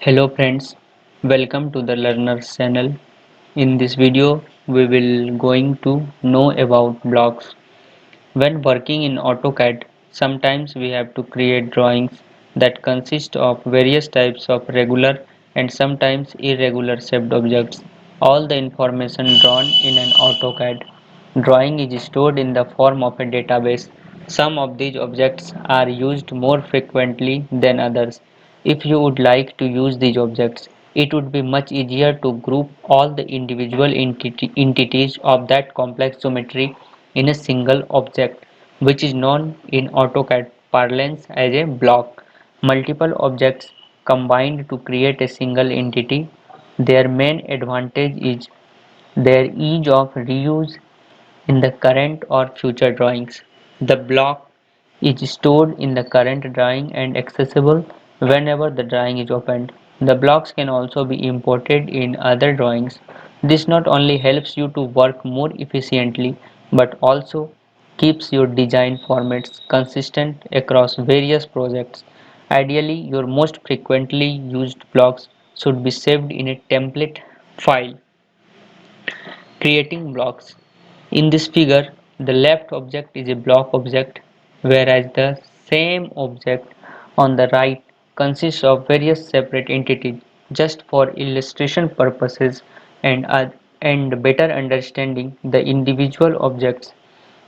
Hello friends, welcome to the Learners channel. In this video, we will going to know about blocks. When working in AutoCAD, sometimes we have to create drawings that consist of various types of regular and sometimes irregular shaped objects. All the information drawn in an AutoCAD drawing is stored in the form of a database. Some of these objects are used more frequently than others. If you would like to use these objects, it would be much easier to group all the individual entities of that complex geometry in a single object, which is known in AutoCAD parlance as a block. Multiple objects combined to create a single entity. Their main advantage is their ease of reuse in the current or future drawings. The block is stored in the current drawing and accessible whenever the drawing is opened. The blocks can also be imported in other drawings. This not only helps you to work more efficiently but also keeps your design formats consistent across various projects. Ideally, your most frequently used blocks should be saved in a template file. Creating blocks. In this figure, the left object is a block object, whereas the same object on the right consists of various separate entities. Just for illustration purposes and better understanding, the individual objects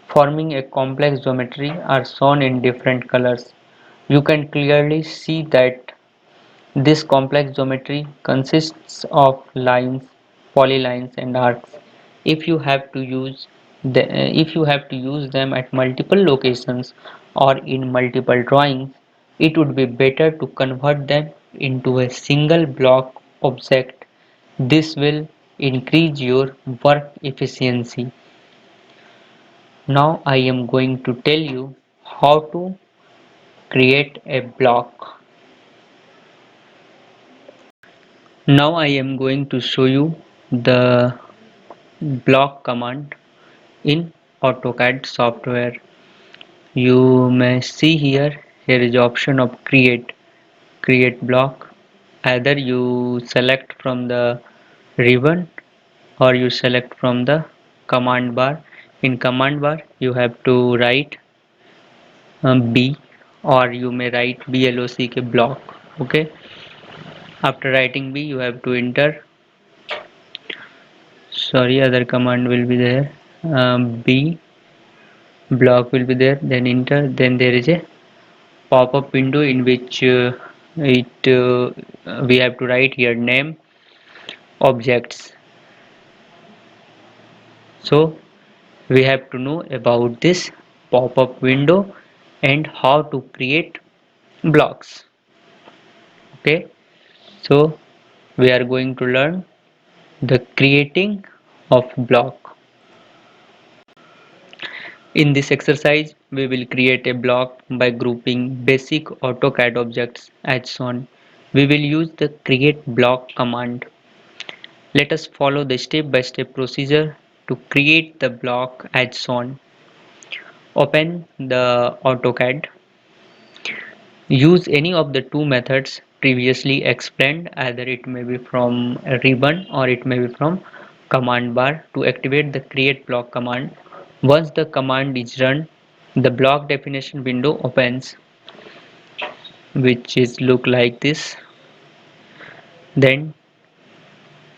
forming a complex geometry are shown in different colors. You can clearly see that this complex geometry consists of lines, polylines and arcs. If you have to use if you have to use them at multiple locations or in multiple drawings, it would be better to convert them into a single block object. This will increase your work efficiency. Now I am going to tell you how to create a block. Now I am going to show you the block command in AutoCAD software. You may see here is the option of create block. Either you select from the ribbon or you select from the command bar. In command bar you have to write B, or you may write block block. Okay, after writing B you have to enter, sorry, other command will be there, B block will be there, then enter, then there is a pop-up window in which it we have to write here name objects. So we have to know about this pop-up window and how to create blocks. Okay, so we are going to learn the creating of block. In this exercise, we will create a block by grouping basic AutoCAD objects as shown. We will use the create block command. Let us follow the step-by-step procedure to create the block as shown. Open the AutoCAD. Use any of the two methods previously explained, either it may be from a ribbon or it may be from command bar, to activate the create block command. Once the command is run, the block definition window opens, which is look like this. Then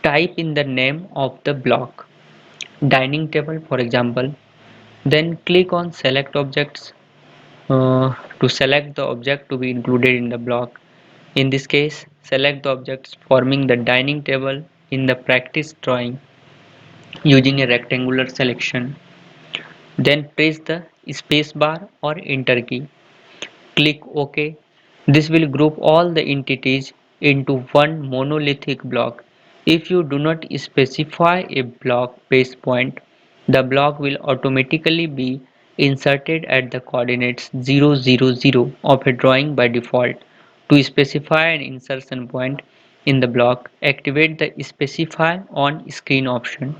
type in the name of the block, dining table for example. Then click on select objects to select the object to be included in the block. In this case, select the objects forming the dining table in the practice drawing using a rectangular selection. Then press the space bar or enter key. Click OK. This will group all the entities into one monolithic block. If you do not specify a block base point, the block will automatically be inserted at the coordinates 0, 0, 0 of a drawing by default. To specify an insertion point in the block, activate the Specify on Screen option.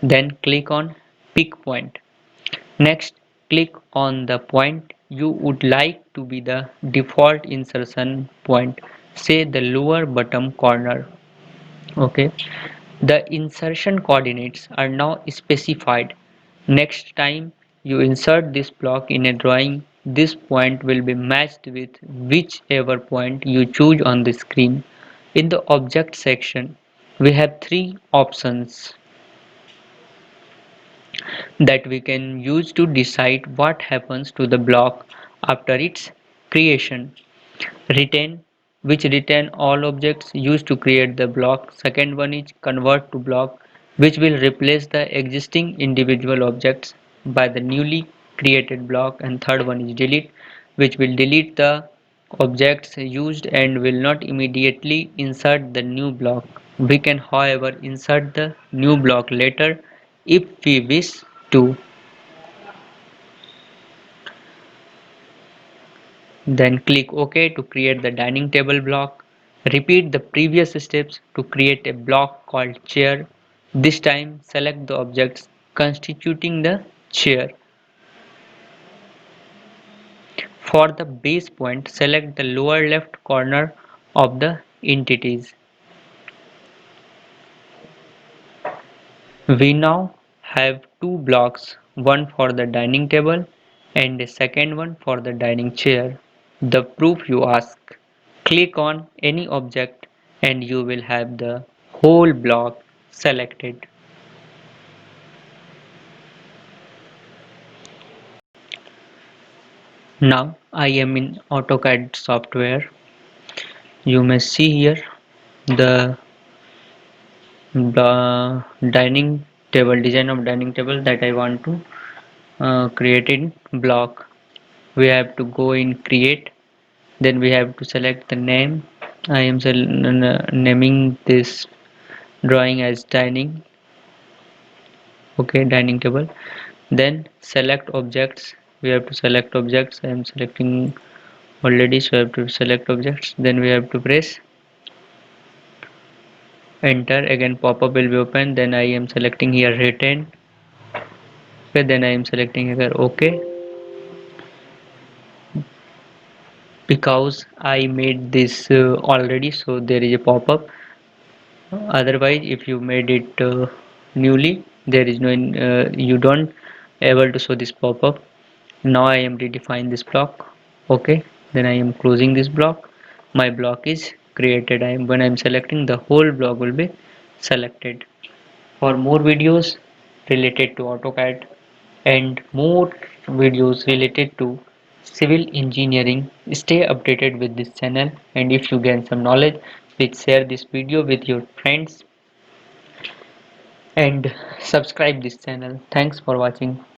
Then click on Pick Point. Next, click on the point you would like to be the default insertion point. say the lower bottom corner. Okay, the insertion coordinates are now specified. Next time you insert this block in a drawing, this point will be matched with whichever point you choose on the screen. In the object section, we have three options that we can use to decide what happens to the block after its creation. Retain, which retain all objects used to create the block. Second one is convert to block, which will replace the existing individual objects by the newly created block. And third one is delete, which will delete the objects used and will not immediately insert the new block. We can however insert the new block later if we wish to. Then click OK to create the dining table block. Repeat the previous steps to create a block called chair. This time select the objects constituting the chair. For the base point, select the lower left corner of the entities. We now have two blocks, one for the dining table and a second one for the dining chair. The proof, you ask. Click on any object and you will have the whole block selected. Now I am in AutoCAD software. You may see here the dining table, design of dining table that I want to create in block. We have to go in create, then we have to select the name. I am naming this drawing as dining. Okay, dining table. Then select objects. We have to select objects. I am selecting already, so I have to select objects. Then we have to press enter. Again pop-up will be open. Then I am selecting here retain. Okay, then I am selecting here OK, because I made this already, so there is a pop-up. Otherwise if you made it newly, there is no you don't able to show this pop-up. Now I am redefine this block. Okay, then I am closing this block. My block is created. When I am selecting, the whole block will be selected. For more videos related to AutoCAD and more videos related to civil engineering, stay updated with this channel. And if you gain some knowledge, please share this video with your friends and subscribe this channel. Thanks for watching.